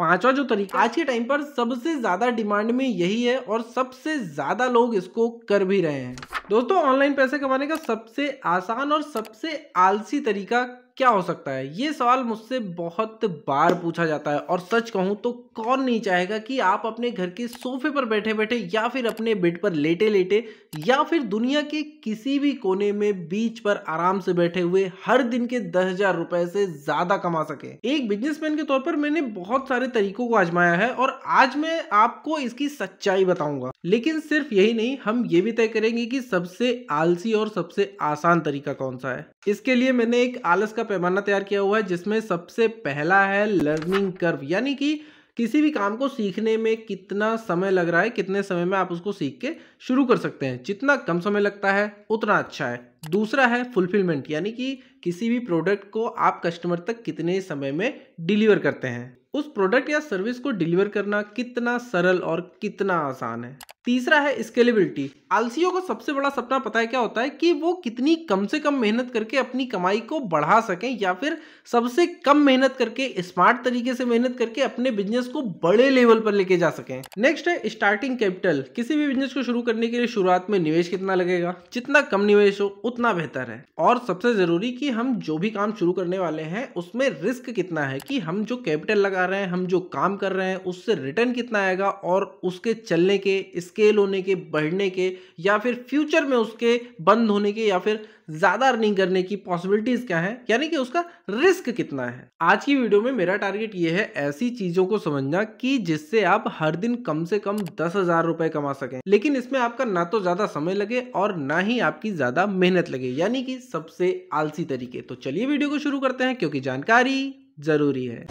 पांचवा जो तरीका आज के टाइम पर सबसे ज्यादा डिमांड में यही है और सबसे ज्यादा लोग इसको कर भी रहे हैं। दोस्तों, ऑनलाइन पैसे कमाने का सबसे आसान और सबसे आलसी तरीका क्या हो सकता है? ये सवाल मुझसे बहुत बार पूछा जाता है और सच कहूं तो कौन नहीं चाहेगा कि आप अपने घर के सोफे पर बैठे बैठे या फिर अपने बेड पर लेटे लेटे या फिर दुनिया के किसी भी कोने में बीच पर आराम से बैठे हुए हर दिन के 10,000 रुपए से ज्यादा कमा सके। एक बिजनेसमैन के तौर पर मैंने बहुत सारे तरीकों को आजमाया है और आज मैं आपको इसकी सच्चाई बताऊंगा। लेकिन सिर्फ यही नहीं, हम ये भी तय करेंगे कि सबसे आलसी और सबसे आसान तरीका कौन सा है। इसके लिए मैंने एक आलस का पैमाना तैयार किया हुआ है जिसमें सबसे पहला है लर्निंग कर्व, यानी कि किसी भी काम को सीखने में कितना समय लग रहा है, कितने समय में आप उसको सीख के शुरू कर सकते हैं। जितना कम समय लगता है उतना अच्छा है। दूसरा है फुलफिलमेंट, यानी कि किसी भी प्रोडक्ट को आप कस्टमर तक कितने समय में डिलीवर करते हैं। उस प्रोडक्ट या सर्विस को डिलीवर करना कितना सरल और कितना आसान है। तीसरा है स्केलेबिलिटी। आलसियों का सबसे बड़ा सपना पता है क्या होता है? कि वो कितनी कम से कम मेहनत करके अपनी कमाई को बढ़ा सकें या फिर सबसे कम मेहनत करके स्मार्ट तरीके से मेहनत करके अपने बिजनेस को बड़े लेवल पर लेके जा सकें। नेक्स्ट है स्टार्टिंग कैपिटल। किसी भी बिजनेस को शुरू करने के लिए शुरुआत में निवेश कितना लगेगा? जितना कम निवेश हो उतना बेहतर है। और सबसे जरूरी कि हम जो भी काम शुरू करने वाले हैं उसमें रिस्क कितना है, कि हम जो कैपिटल लगा रहे हैं, हम जो काम कर रहे हैं उससे रिटर्न कितना आएगा और उसके चलने के, स्केल होने के, बढ़ने के या फिर फ्यूचर में उसके बंद होने के या फिर ज्यादा अर्निंग करने की पॉसिबिलिटीज क्या है, यानी कि उसका रिस्क कितना है। आज की वीडियो में मेरा टारगेट ये है ऐसी चीजों को समझना कि जिससे आप हर दिन कम से कम 10,000 रुपए कमा सकें, लेकिन इसमें आपका ना तो ज्यादा समय लगे और ना ही आपकी ज्यादा मेहनत लगे, यानी कि सबसे आलसी तरीके। तो चलिए वीडियो को शुरू करते हैं क्योंकि जानकारी जरूरी है।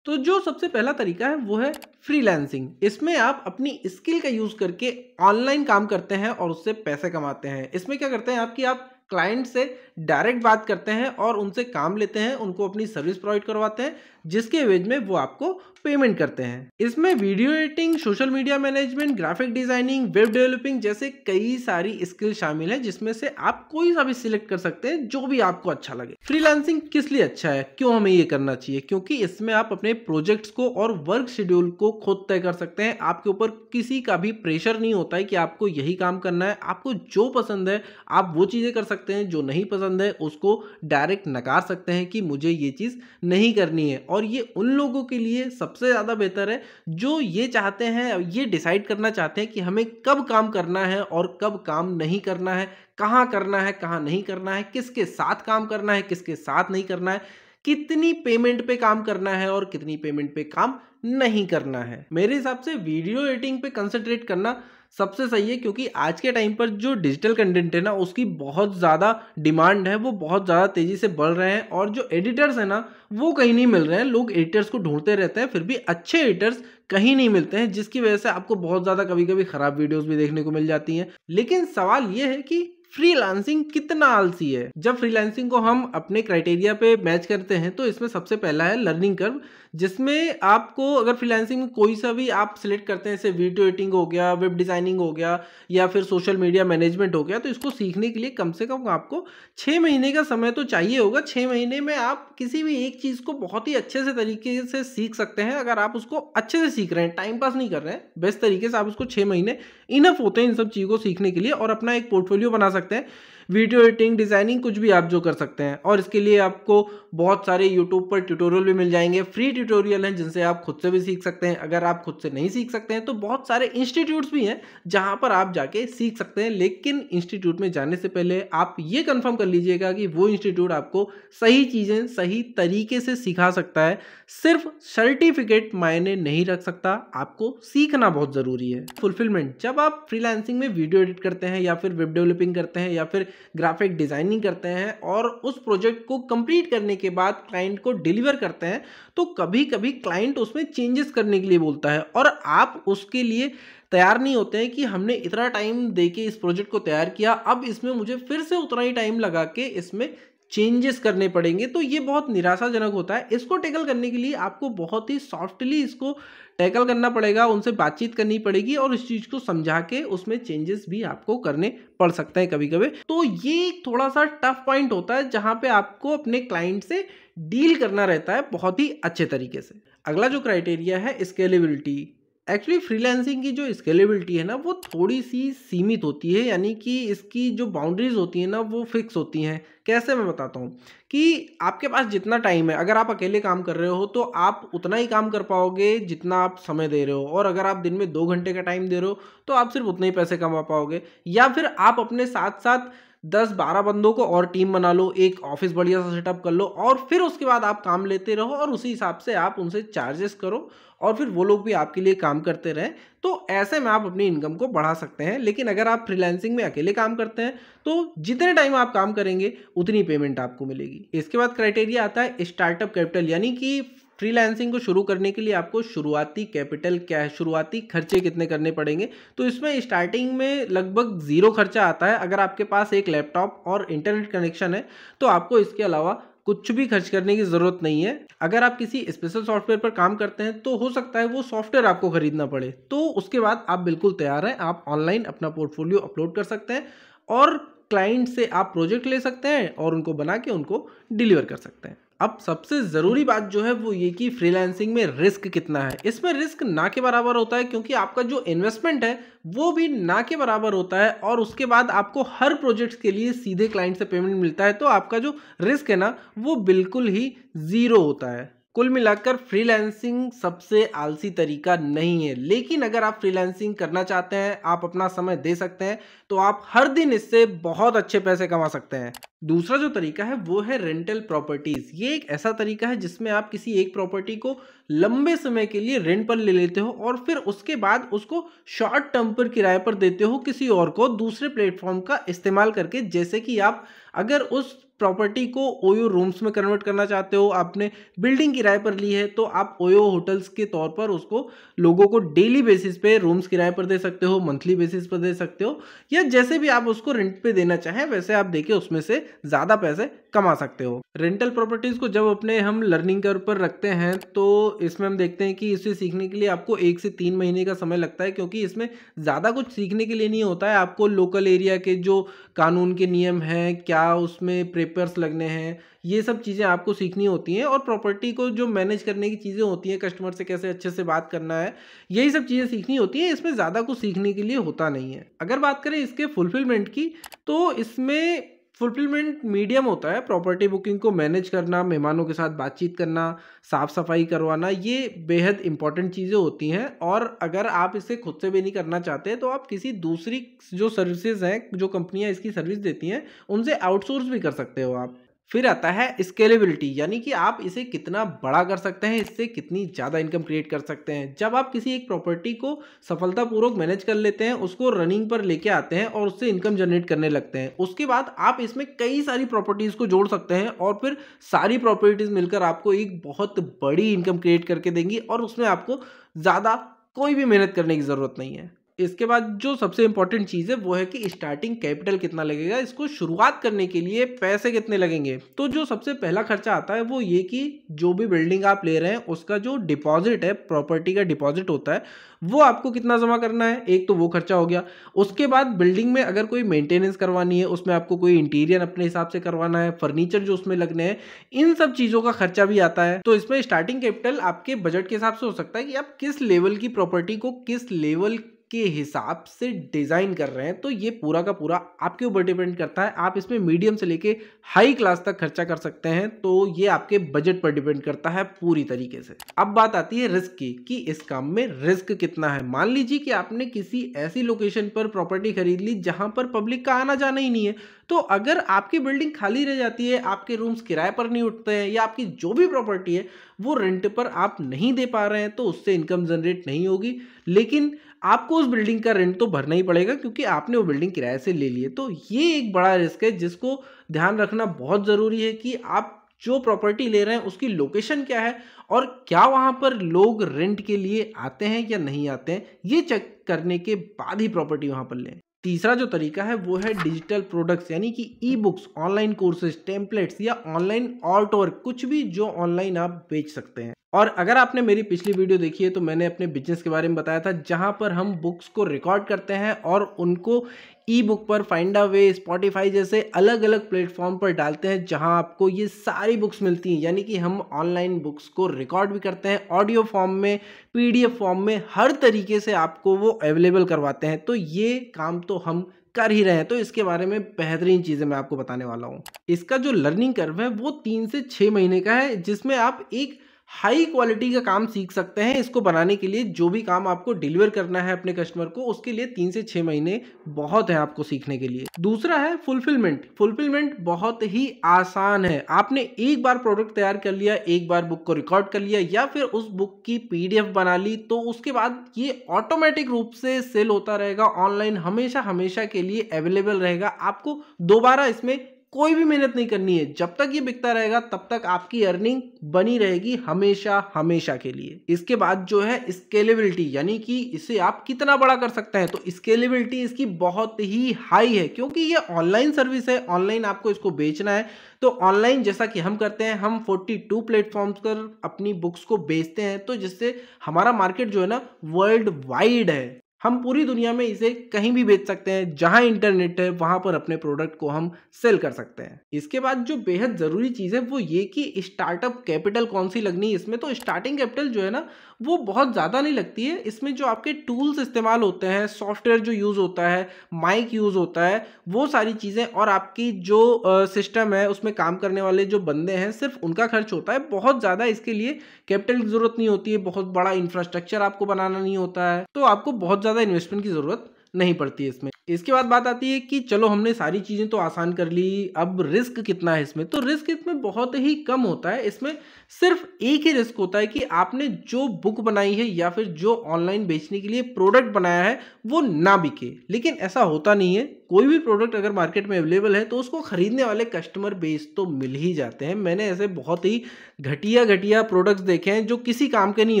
तो जो सबसे पहला तरीका है वो है फ्रीलांसिंग। इसमें आप अपनी स्किल का यूज करके ऑनलाइन काम करते हैं और उससे पैसे कमाते हैं। इसमें क्या करते हैं आप क्लाइंट से डायरेक्ट बात करते हैं और उनसे काम लेते हैं, उनको अपनी सर्विस प्रोवाइड करवाते हैं जिसके एवज में वो आपको पेमेंट करते हैं। इसमें video editing, social media management, graphic designing, web developing जैसे कई सारी स्किल शामिल है जिसमें से आप कोई सा भी सिलेक्ट कर सकते हैं जो भी आपको अच्छा लगे। फ्रीलांसिंग किस लिए अच्छा है, क्यों हमें ये करना चाहिए? क्योंकि इसमें आप अपने प्रोजेक्ट्स को और वर्क शेड्यूल को खुद तय कर सकते हैं। आपके ऊपर किसी का भी प्रेशर नहीं होता है कि आपको यही काम करना है। आपको जो पसंद है आप वो चीजें कर सकते हैं, जो नहीं पसंद है उसको डायरेक्ट नकार सकते हैं कि मुझे ये चीज नहीं करनी है। और ये उन लोगों के लिए सबसे ज्यादा बेहतर है जो ये चाहते हैं, ये डिसाइड करना चाहते हैं कि हमें कब काम करना है और कब काम नहीं करना है, कहां करना है, कहां नहीं करना है, किसके साथ काम करना है, किसके साथ नहीं करना है, कितनी पेमेंट पे काम करना है और कितनी पेमेंट पे काम नहीं करना है। मेरे हिसाब से वीडियो एडिटिंग पे कंसंट्रेट करना सबसे सही है, क्योंकि आज के टाइम पर जो डिजिटल कंटेंट है ना उसकी बहुत ज़्यादा डिमांड है, वो बहुत ज़्यादा तेज़ी से बढ़ रहे हैं और जो एडिटर्स है ना वो कहीं नहीं मिल रहे हैं। लोग एडिटर्स को ढूंढते रहते हैं, फिर भी अच्छे एडिटर्स कहीं नहीं मिलते हैं, जिसकी वजह से आपको बहुत ज़्यादा कभी कभी खराब वीडियोस भी देखने को मिल जाती हैं। लेकिन सवाल ये है कि फ्रीलांसिंग कितना आलसी है। जब फ्रीलांसिंग को हम अपने क्राइटेरिया पे मैच करते हैं तो इसमें सबसे पहला है लर्निंग कर्व, जिसमें आपको अगर फ्रीलांसिंग में कोई सा भी आप सिलेक्ट करते हैं, जैसे वीडियो एडिटिंग हो गया, वेब डिजाइनिंग हो गया या फिर सोशल मीडिया मैनेजमेंट हो गया, तो इसको सीखने के लिए कम से कम आपको 6 महीने का समय तो चाहिए होगा। 6 महीने में आप किसी भी एक चीज़ को बहुत ही अच्छे से तरीके से सीख सकते हैं। अगर आप उसको अच्छे से सीख रहे हैं, टाइम पास नहीं कर रहे हैं, बेस्ट तरीके से आप उसको 6 महीने इनफ होते हैं इन सब चीज़ों को सीखने के लिए और अपना एक पोर्टफोलियो बना सकते हैं। वीडियो एडिटिंग, डिजाइनिंग कुछ भी आप जो कर सकते हैं। और इसके लिए आपको बहुत सारे यूट्यूब पर ट्यूटोरियल भी मिल जाएंगे, फ्री ट्यूटोरियल हैं जिनसे आप खुद से भी सीख सकते हैं। अगर आप खुद से नहीं सीख सकते हैं तो बहुत सारे इंस्टीट्यूट्स भी हैं जहां पर आप जाके सीख सकते हैं। लेकिन इंस्टीट्यूट में जाने से पहले आप ये कंफर्म कर लीजिएगा कि वो इंस्टीट्यूट आपको सही चीजें सही तरीके से सिखा सकता है। सिर्फ सर्टिफिकेट मायने नहीं रख सकता, आपको सीखना बहुत जरूरी है। फुलफिलमेंट, जब आप फ्रीलांसिंग में वीडियो एडिट करते हैं या फिर वेब डेवलपिंग करते हैं या फिर ग्राफिक डिजाइनिंग करते हैं और उस प्रोजेक्ट को कंप्लीट करने के बाद क्लाइंट को डिलीवर करते हैं, तो कभी कभी क्लाइंट उसमें चेंजेस करने के लिए बोलता है और आप उसके लिए तैयार नहीं होते हैं कि हमने इतना टाइम देके इस प्रोजेक्ट को तैयार किया, अब इसमें मुझे फिर से उतना ही टाइम लगा के इसमें चेंजेस करने पड़ेंगे, तो ये बहुत निराशाजनक होता है। इसको टैकल करने के लिए आपको बहुत ही सॉफ्टली इसको टैकल करना पड़ेगा, उनसे बातचीत करनी पड़ेगी और इस चीज़ को समझा के उसमें चेंजेस भी आपको करने पड़ सकते हैं कभी-कभी। तो ये एक थोड़ा-सा टफ पॉइंट होता है जहाँ पे आपको अपने क्लाइंट से डील करना रहता है बहुत ही अच्छे तरीके से। अगला जो क्राइटेरिया है स्केलेबिलिटी। एक्चुअली फ्रीलांसिंग की जो स्केलेबिलिटी है ना वो थोड़ी-सी सीमित होती है, यानी कि इसकी जो बाउंड्रीज़ होती हैं ना वो फिक्स होती हैं। कैसे मैं बताता हूँ कि आपके पास जितना टाइम है, अगर आप अकेले काम कर रहे हो तो आप उतना ही काम कर पाओगे जितना आप समय दे रहे हो, और अगर आप दिन में 2 घंटे का टाइम दे रहे हो तो आप सिर्फ उतने ही पैसे कमा पाओगे। या फिर आप अपने साथ-साथ 10-12 बंदों को और टीम बना लो, एक ऑफिस बढ़िया सा सेटअप कर लो और फिर उसके बाद आप काम लेते रहो और उसी हिसाब से आप उनसे चार्जेस करो और फिर वो लोग भी आपके लिए काम करते रहें। तो ऐसे में आप अपनी इनकम को बढ़ा सकते हैं। लेकिन अगर आप फ्रीलांसिंग में अकेले काम करते हैं तो जितने टाइम आप काम करेंगे उतनी पेमेंट आपको मिलेगी। इसके बाद क्राइटेरिया आता है स्टार्टअप कैपिटल, यानी कि फ्रीलांसिंग को शुरू करने के लिए आपको शुरुआती कैपिटल क्या है, शुरुआती खर्चे कितने करने पड़ेंगे। तो इसमें स्टार्टिंग में लगभग ज़ीरो खर्चा आता है। अगर आपके पास एक लैपटॉप और इंटरनेट कनेक्शन है तो आपको इसके अलावा कुछ भी खर्च करने की ज़रूरत नहीं है। अगर आप किसी स्पेशल सॉफ्टवेयर पर काम करते हैं तो हो सकता है वो सॉफ्टवेयर आपको खरीदना पड़े, तो उसके बाद आप बिल्कुल तैयार हैं, आप ऑनलाइन अपना पोर्टफोलियो अपलोड कर सकते हैं और क्लाइंट से आप प्रोजेक्ट ले सकते हैं और उनको बना के उनको डिलीवर कर सकते हैं। अब सबसे ज़रूरी बात जो है वो ये कि फ्रीलांसिंग में रिस्क कितना है। इसमें रिस्क ना के बराबर होता है, क्योंकि आपका जो इन्वेस्टमेंट है वो भी ना के बराबर होता है और उसके बाद आपको हर प्रोजेक्ट के लिए सीधे क्लाइंट से पेमेंट मिलता है। तो आपका जो रिस्क है ना वो बिल्कुल ही ज़ीरो होता है। कुल मिलाकर फ्रीलांसिंग सबसे आलसी तरीका नहीं है, लेकिन अगर आप फ्रीलांसिंग करना चाहते हैं, आप अपना समय दे सकते हैं, तो आप हर दिन इससे बहुत अच्छे पैसे कमा सकते हैं। दूसरा जो तरीका है वो है रेंटल प्रॉपर्टीज। ये एक ऐसा तरीका है जिसमें आप किसी एक प्रॉपर्टी को लंबे समय के लिए रेंट पर ले लेते हो और फिर उसके बाद उसको शॉर्ट टर्म पर किराए पर देते हो किसी और को दूसरे प्लेटफॉर्म का इस्तेमाल करके। जैसे कि आप अगर उस प्रॉपर्टी को ओयो रूम्स में कन्वर्ट करना चाहते हो, आपने बिल्डिंग किराए पर ली है, तो आप ओयो होटल्स के तौर पर उसको लोगों को डेली बेसिस पे रूम्स किराए पर दे सकते हो, मंथली बेसिस पर दे सकते हो, या जैसे भी आप उसको रेंट पे देना चाहें वैसे आप देके उसमें से ज़्यादा पैसे कमा सकते हो। रेंटल प्रॉपर्टीज़ को जब अपने हम लर्निंग कर्व पर रखते हैं तो इसमें हम देखते हैं कि इसे सीखने के लिए आपको 1 से 3 महीने का समय लगता है, क्योंकि इसमें ज़्यादा कुछ सीखने के लिए नहीं होता है। आपको लोकल एरिया के जो कानून के नियम हैं, क्या उसमें पेपर्स लगने हैं, ये सब चीज़ें आपको सीखनी होती हैं और प्रॉपर्टी को जो मैनेज करने की चीज़ें होती हैं, कस्टमर से कैसे अच्छे से बात करना है, यही सब चीज़ें सीखनी होती हैं। इसमें ज़्यादा कुछ सीखने के लिए होता नहीं है। अगर बात करें इसके फुलफिलमेंट की, तो इसमें फुलफिलमेंट मीडियम होता है। प्रॉपर्टी बुकिंग को मैनेज करना, मेहमानों के साथ बातचीत करना, साफ़ सफाई करवाना, ये बेहद इंपॉर्टेंट चीज़ें होती हैं। और अगर आप इसे खुद से भी नहीं करना चाहते तो आप किसी दूसरी जो सर्विसेज हैं, जो कंपनियां इसकी सर्विस देती हैं, उनसे आउटसोर्स भी कर सकते हो आप। फिर आता है स्केलेबिलिटी, यानी कि आप इसे कितना बड़ा कर सकते हैं, इससे कितनी ज़्यादा इनकम क्रिएट कर सकते हैं। जब आप किसी एक प्रॉपर्टी को सफलतापूर्वक मैनेज कर लेते हैं, उसको रनिंग पर लेके आते हैं और उससे इनकम जनरेट करने लगते हैं, उसके बाद आप इसमें कई सारी प्रॉपर्टीज़ को जोड़ सकते हैं और फिर सारी प्रॉपर्टीज़ मिलकर आपको एक बहुत बड़ी इनकम क्रिएट करके देंगी और उसमें आपको ज़्यादा कोई भी मेहनत करने की ज़रूरत नहीं है। इसके बाद जो सबसे इंपॉर्टेंट चीज़ है वो है कि स्टार्टिंग कैपिटल कितना लगेगा, इसको शुरुआत करने के लिए पैसे कितने लगेंगे। तो जो सबसे पहला खर्चा आता है वो ये कि जो भी बिल्डिंग आप ले रहे हैं उसका जो डिपॉजिट है, प्रॉपर्टी का डिपॉजिट होता है, वो आपको कितना जमा करना है। एक तो वो खर्चा हो गया। उसके बाद बिल्डिंग में अगर कोई मेंटेनेंस करवानी है, उसमें आपको कोई इंटीरियर अपने हिसाब से करवाना है, फर्नीचर जो उसमें लगने हैं, इन सब चीज़ों का खर्चा भी आता है। तो इसमें स्टार्टिंग कैपिटल आपके बजट के हिसाब से हो सकता है कि आप किस लेवल की प्रॉपर्टी को किस लेवल के हिसाब से डिज़ाइन कर रहे हैं। तो ये पूरा का पूरा आपके ऊपर डिपेंड करता है। आप इसमें मीडियम से लेके हाई क्लास तक खर्चा कर सकते हैं, तो ये आपके बजट पर डिपेंड करता है पूरी तरीके से। अब बात आती है रिस्क की कि इस काम में रिस्क कितना है। मान लीजिए कि आपने किसी ऐसी लोकेशन पर प्रॉपर्टी खरीद ली जहां पर पब्लिक का आना जाना ही नहीं है, तो अगर आपकी बिल्डिंग खाली रह जाती है, आपके रूम्स किराए पर नहीं उठते हैं, या आपकी जो भी प्रॉपर्टी है वो रेंट पर आप नहीं दे पा रहे हैं, तो उससे इनकम जनरेट नहीं होगी। लेकिन आपको उस बिल्डिंग का रेंट तो भरना ही पड़ेगा, क्योंकि आपने वो बिल्डिंग किराए से ले ली है। तो ये एक बड़ा रिस्क है जिसको ध्यान रखना बहुत ज़रूरी है कि आप जो प्रॉपर्टी ले रहे हैं उसकी लोकेशन क्या है और क्या वहाँ पर लोग रेंट के लिए आते हैं या नहीं आते हैं। ये चेक करने के बाद ही प्रॉपर्टी वहाँ पर लें। तीसरा जो तरीका है वो है डिजिटल प्रोडक्ट्स, यानी कि e books, online courses, templates या ऑनलाइन आर्ट वर्क, कुछ भी जो ऑनलाइन आप बेच सकते हैं। और अगर आपने मेरी पिछली वीडियो देखी है तो मैंने अपने बिजनेस के बारे में बताया था, जहां पर हम बुक्स को रिकॉर्ड करते हैं और उनको ई बुक पर, फाइंडावे, स्पॉटिफाई जैसे अलग अलग प्लेटफॉर्म पर डालते हैं, जहां आपको ये सारी बुक्स मिलती हैं। यानी कि हम ऑनलाइन बुक्स को रिकॉर्ड भी करते हैं, ऑडियो फॉर्म में, पीडीएफ फॉर्म में, हर तरीके से आपको वो अवेलेबल करवाते हैं। तो ये काम तो हम कर ही रहे हैं, तो इसके बारे में बेहतरीन चीज़ें मैं आपको बताने वाला हूँ। इसका जो लर्निंग कर्व है वो 3 से 6 महीने का है, जिसमें आप एक हाई क्वालिटी का काम सीख सकते हैं। इसको बनाने के लिए जो भी काम आपको डिलीवर करना है अपने कस्टमर को, उसके लिए 3 से 6 महीने बहुत है आपको सीखने के लिए। दूसरा है फुलफिलमेंट। फुलफिलमेंट बहुत ही आसान है। आपने एक बार प्रोडक्ट तैयार कर लिया, एक बार बुक को रिकॉर्ड कर लिया या फिर उस बुक की पीडीएफ बना ली, तो उसके बाद ये ऑटोमेटिक रूप से सेल होता रहेगा ऑनलाइन, हमेशा हमेशा के लिए अवेलेबल रहेगा। आपको दोबारा इसमें कोई भी मेहनत नहीं करनी है। जब तक ये बिकता रहेगा तब तक आपकी अर्निंग बनी रहेगी, हमेशा हमेशा के लिए। इसके बाद जो है स्केलेबिलिटी, यानी कि इसे आप कितना बड़ा कर सकते हैं, तो स्केलेबिलिटी इसकी बहुत ही हाई है, क्योंकि ये ऑनलाइन सर्विस है, ऑनलाइन आपको इसको बेचना है। तो ऑनलाइन जैसा कि हम करते हैं, हम 42 प्लेटफॉर्म्स पर अपनी बुक्स को बेचते हैं, तो जिससे हमारा मार्केट जो है ना वर्ल्ड वाइड है। हम पूरी दुनिया में इसे कहीं भी बेच सकते हैं, जहां इंटरनेट है वहां पर अपने प्रोडक्ट को हम सेल कर सकते हैं। इसके बाद जो बेहद जरूरी चीज है वो ये कि स्टार्टअप कैपिटल कौन सी लगनी है इसमें। तो स्टार्टिंग कैपिटल जो है ना वो बहुत ज्यादा नहीं लगती है। इसमें जो आपके टूल्स इस्तेमाल होते हैं, सॉफ्टवेयर जो यूज होता है, माइक यूज होता है, वो सारी चीजें, और आपकी जो सिस्टम है उसमें काम करने वाले जो बंदे हैं, सिर्फ उनका खर्च होता है। बहुत ज्यादा इसके लिए कैपिटल की जरूरत नहीं होती है, बहुत बड़ा इंफ्रास्ट्रक्चर आपको बनाना नहीं होता है, तो आपको बहुत ज्यादा इन्वेस्टमेंट की जरूरत नहीं पड़ती है इसमें। इसके बाद बात आती है कि चलो हमने सारी चीजें तो आसान कर ली, अब रिस्क कितना है इसमें। तो रिस्क इसमें बहुत ही कम होता है। इसमें सिर्फ एक ही रिस्क होता है कि आपने जो बुक बनाई है या फिर जो ऑनलाइन बेचने के लिए प्रोडक्ट बनाया है वो ना बिके। लेकिन ऐसा होता नहीं है। कोई भी प्रोडक्ट अगर मार्केट में अवेलेबल है तो उसको खरीदने वाले कस्टमर बेस तो मिल ही जाते हैं। मैंने ऐसे बहुत ही घटिया घटिया प्रोडक्ट्स देखे हैं जो किसी काम के नहीं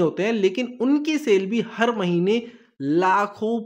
होते हैं, लेकिन उनकी सेल भी हर महीने लाखों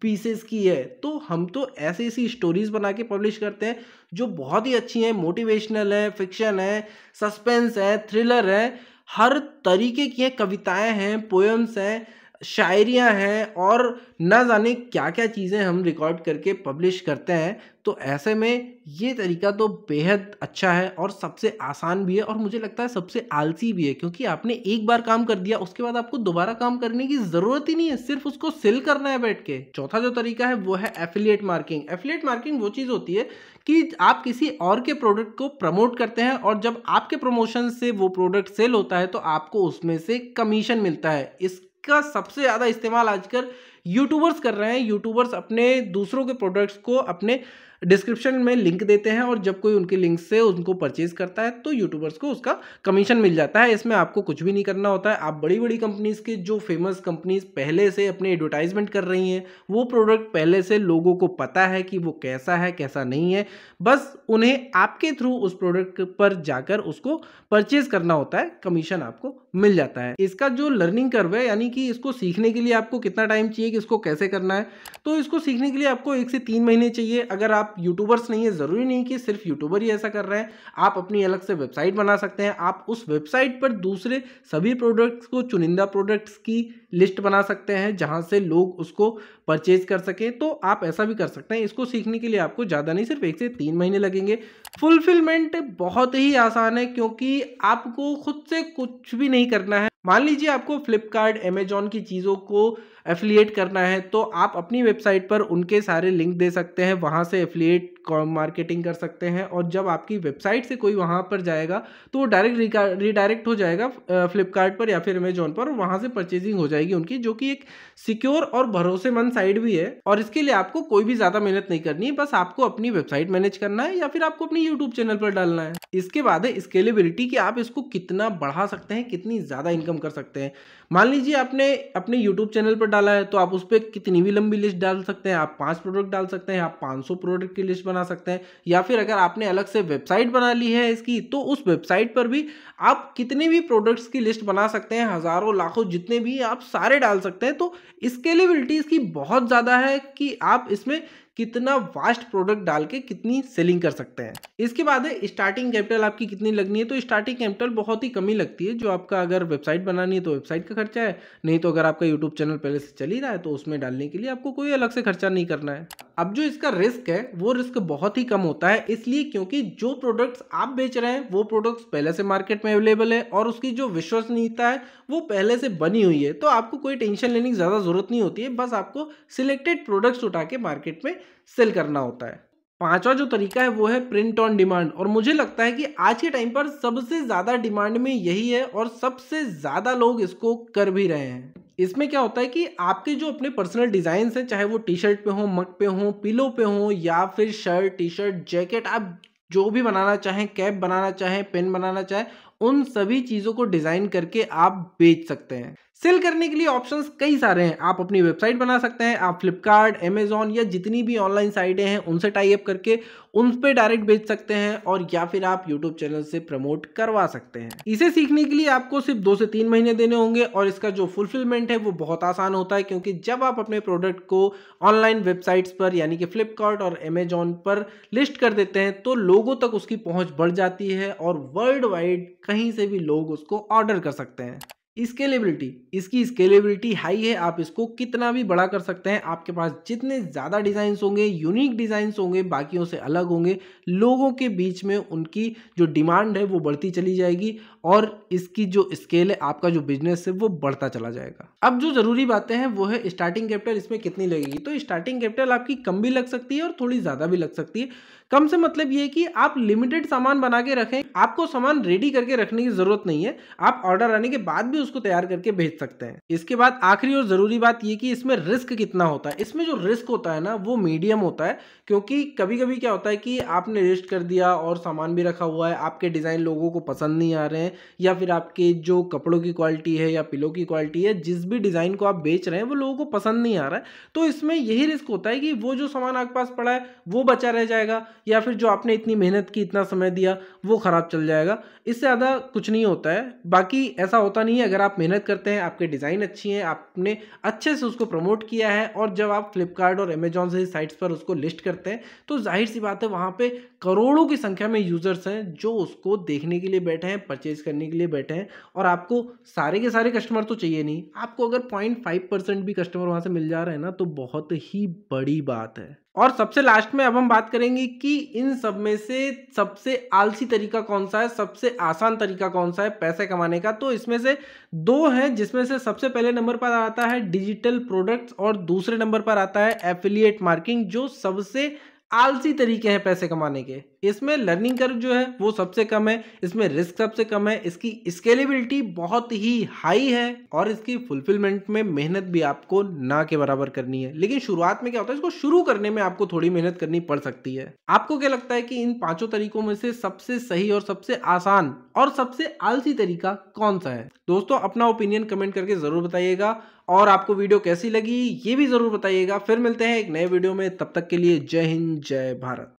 पीसेस की है। तो हम तो ऐसी ऐसी स्टोरीज बना के पब्लिश करते हैं जो बहुत ही अच्छी हैं, मोटिवेशनल है, फिक्शन है, सस्पेंस है, थ्रिलर है, हर तरीके की हैं, कविताएं हैं, पोएम्स हैं, शायरियां हैं, और ना जाने क्या क्या चीज़ें हम रिकॉर्ड करके पब्लिश करते हैं। तो ऐसे में ये तरीका तो बेहद अच्छा है और सबसे आसान भी है, और मुझे लगता है सबसे आलसी भी है, क्योंकि आपने एक बार काम कर दिया, उसके बाद आपको दोबारा काम करने की ज़रूरत ही नहीं है, सिर्फ उसको सेल करना है बैठ के। चौथा जो तरीका है वो है एफिलिएट मार्केटिंग। एफिलिएट मार्केटिंग वो चीज़ होती है कि आप किसी और के प्रोडक्ट को प्रमोट करते हैं, और जब आपके प्रमोशन से वो प्रोडक्ट सेल होता है तो आपको उसमें से कमीशन मिलता है। इसका सबसे ज़्यादा इस्तेमाल आजकल यूट्यूबर्स कर रहे हैं। यूट्यूबर्स अपने दूसरों के प्रोडक्ट्स को अपने डिस्क्रिप्शन में लिंक देते हैं, और जब कोई उनके लिंक से उनको परचेज करता है तो यूट्यूबर्स को उसका कमीशन मिल जाता है। इसमें आपको कुछ भी नहीं करना होता है। आप बड़ी बड़ी कंपनीज के, जो फेमस कंपनीज पहले से अपने एडवर्टाइजमेंट कर रही हैं, वो प्रोडक्ट पहले से लोगों को पता है कि वो कैसा है कैसा नहीं है, बस उन्हें आपके थ्रू उस प्रोडक्ट पर जाकर उसको परचेज करना होता है, कमीशन आपको मिल जाता है। इसका जो लर्निंग कर्व है, यानी कि इसको सीखने के लिए आपको कितना टाइम चाहिए कि इसको कैसे करना है, तो इसको सीखने के लिए आपको 1 से 3 महीने चाहिए। अगर आप यूट्यूबर्स नहीं है, ज़रूरी नहीं कि सिर्फ यूट्यूबर ही ऐसा कर रहे हैं, आप अपनी अलग से वेबसाइट बना सकते हैं। आप उस वेबसाइट पर दूसरे सभी प्रोडक्ट्स को, चुनिंदा प्रोडक्ट्स की लिस्ट बना सकते हैं जहां से लोग उसको परचेज कर सकें। तो आप ऐसा भी कर सकते हैं। इसको सीखने के लिए आपको ज़्यादा नहीं, सिर्फ 1 से 3 महीने लगेंगे। फुलफिलमेंट बहुत ही आसान है, क्योंकि आपको खुद से कुछ भी नहीं करना है। मान लीजिए आपको फ्लिपकार्ट, अमेजॉन की चीज़ों को एफिलिएट करना है, तो आप अपनी वेबसाइट पर उनके सारे लिंक दे सकते हैं, वहां से एफिलिएट मार्केटिंग कर सकते हैं, और जब आपकी वेबसाइट से कोई वहां पर जाएगा तो वो डायरेक्ट रिडायरेक्ट हो जाएगा फ्लिपकार्ट पर या फिर अमेजॉन पर, वहां से परचेजिंग हो जाएगी उनकी, जो कि एक सिक्योर और भरोसेमंद साइट भी है। और इसके लिए आपको कोई भी ज़्यादा मेहनत नहीं करनी है, बस आपको अपनी वेबसाइट मैनेज करना है या फिर आपको अपनी यूट्यूब चैनल पर डालना है। इसके बाद है स्केलेबिलिटी, कि आप इसको कितना बढ़ा सकते हैं, कितनी ज़्यादा इनकम कर सकते हैं। मान लीजिए आपने अपने यूट्यूब चैनल पर डाला है, तो आप उस पर कितनी भी लंबी लिस्ट डाल सकते हैं। आप 5 प्रोडक्ट डाल सकते हैं, आप 500 प्रोडक्ट की लिस्ट बना सकते हैं, या फिर अगर आपने अलग से वेबसाइट बना ली है इसकी, तो उस वेबसाइट पर भी आप कितने भी प्रोडक्ट्स की लिस्ट बना सकते हैं, हजारों लाखों जितने भी आप सारे डाल सकते हैं। तो स्केलेबिलिटी इसकी बहुत ज़्यादा है कि आप इसमें कितना वास्ट प्रोडक्ट डाल के कितनी सेलिंग कर सकते हैं। इसके बाद है स्टार्टिंग कैपिटल आपकी कितनी लगनी है। तो स्टार्टिंग कैपिटल बहुत ही कम ही लगती है। जो आपका अगर वेबसाइट बनानी है तो वेबसाइट का खर्चा है, नहीं तो अगर आपका यूट्यूब चैनल पहले से चल ही रहा है तो उसमें डालने के लिए आपको कोई अलग से खर्चा नहीं करना है। अब जो इसका रिस्क है वो रिस्क बहुत ही कम होता है, इसलिए क्योंकि जो प्रोडक्ट्स आप बेच रहे हैं वो प्रोडक्ट्स पहले से मार्केट में अवेलेबल है और उसकी जो विश्वसनीयता है वो पहले से बनी हुई है। तो आपको कोई टेंशन लेने की ज़्यादा ज़रूरत नहीं होती है, बस आपको सिलेक्टेड प्रोडक्ट्स उठा के मार्केट में सेल करना होता है। पांचवा जो तरीका है वो है प्रिंट ऑन डिमांड, और मुझे लगता है कि आज के टाइम पर सबसे ज़्यादा डिमांड में यही है और सबसे ज़्यादा लोग इसको कर भी रहे हैं। इसमें क्या होता है कि आपके जो अपने पर्सनल डिज़ाइंस हैं, चाहे वो टी शर्ट पे हो, मग पे हो, पिलो पे हो, या फिर शर्ट, टी शर्ट, जैकेट, आप जो भी बनाना चाहें, कैप बनाना चाहें, पेन बनाना चाहें, उन सभी चीज़ों को डिज़ाइन करके आप बेच सकते हैं। सेल करने के लिए ऑप्शंस कई सारे हैं। आप अपनी वेबसाइट बना सकते हैं, आप फ्लिपकार्ट, अमेजॉन या जितनी भी ऑनलाइन साइटें हैं उनसे टाई अप करके उन पे डायरेक्ट बेच सकते हैं, और या फिर आप यूट्यूब चैनल से प्रमोट करवा सकते हैं। इसे सीखने के लिए आपको सिर्फ 2 से 3 महीने देने होंगे, और इसका जो फुलफिलमेंट है वो बहुत आसान होता है, क्योंकि जब आप अपने प्रोडक्ट को ऑनलाइन वेबसाइट्स पर यानी कि फ्लिपकार्ट और अमेजॉन पर लिस्ट कर देते हैं तो लोगों तक उसकी पहुंच बढ़ जाती है और वर्ल्ड वाइड कहीं से भी लोग उसको ऑर्डर कर सकते हैं। स्केलेबिलिटी, इसकी स्केलेबिलिटी हाई है, आप इसको कितना भी बड़ा कर सकते हैं। आपके पास जितने ज़्यादा डिज़ाइंस होंगे, यूनिक डिज़ाइंस होंगे, बाकियों से अलग होंगे, लोगों के बीच में उनकी जो डिमांड है वो बढ़ती चली जाएगी, और इसकी जो स्केल है, आपका जो बिजनेस है वो बढ़ता चला जाएगा। अब जो ज़रूरी बातें हैं वो है स्टार्टिंग कैपिटल इसमें कितनी लगेगी। तो स्टार्टिंग कैपिटल आपकी कम भी लग सकती है और थोड़ी ज़्यादा भी लग सकती है। कम से मतलब ये है कि आप लिमिटेड सामान बना के रखें, आपको सामान रेडी करके रखने की ज़रूरत नहीं है, आप ऑर्डर आने के बाद भी उसको तैयार करके भेज सकते हैं। इसके बाद आखिरी और ज़रूरी बात ये कि इसमें रिस्क कितना होता है। इसमें जो रिस्क होता है ना वो मीडियम होता है, क्योंकि कभी कभी क्या होता है कि आपने लिस्ट कर दिया और सामान भी रखा हुआ है, आपके डिज़ाइन लोगों को पसंद नहीं आ रहे हैं, या फिर आपके जो कपड़ों की क्वालिटी है या पिलो की क्वालिटी है, जिस भी डिज़ाइन को आप बेच रहे हैं वो लोगों को पसंद नहीं आ रहा है, तो इसमें यही रिस्क होता है कि वो जो सामान आपके पास पड़ा है वो बचा रह जाएगा, या फिर जो आपने इतनी मेहनत की, इतना समय दिया, वो ख़राब चल जाएगा। इससे ज़्यादा कुछ नहीं होता है। बाकी ऐसा होता नहीं है, अगर आप मेहनत करते हैं, आपके डिज़ाइन अच्छी हैं, आपने अच्छे से उसको प्रमोट किया है, और जब आप फ्लिपकार्ट और अमेजॉन जैसी साइट्स पर उसको लिस्ट करते हैं तो जाहिर सी बात है वहाँ पे करोड़ों की संख्या में यूजर्स हैं जो उसको देखने के लिए बैठे हैं, परचेज करने के लिए बैठे हैं, और आपको सारे के सारे कस्टमर तो चाहिए नहीं, आपको अगर 0.5% भी कस्टमर वहाँ से मिल जा रहे हैं ना तो बहुत ही बड़ी बात है। और सबसे लास्ट में अब हम बात करेंगे कि इन सब में से सबसे आलसी तरीका कौन सा है, सबसे आसान तरीका कौन सा है पैसे कमाने का। तो इसमें से 2 हैं, जिसमें से सबसे पहले नंबर पर आता है डिजिटल प्रोडक्ट्स और दूसरे नंबर पर आता है एफिलिएट मार्केटिंग, जो सबसे आलसी तरीके हैं पैसे कमाने के। इसमें लर्निंग कर्व जो है वो सबसे कम है, इसमें रिस्क सबसे कम है, इसकी स्केलेबिलिटी बहुत ही हाई है, और इसकी फुलफिलमेंट में मेहनत भी आपको ना के बराबर करनी है। लेकिन शुरुआत में क्या होता है, इसको शुरू करने में आपको थोड़ी मेहनत करनी पड़ सकती है। आपको क्या लगता है कि इन 5 तरीकों में से सबसे सही और सबसे आसान और सबसे आलसी तरीका कौन सा है? दोस्तों अपना ओपिनियन कमेंट करके जरूर बताइएगा, और आपको वीडियो कैसी लगी ये भी जरूर बताइएगा। फिर मिलते हैं एक नए वीडियो में, तब तक के लिए जय हिंद, जय भारत।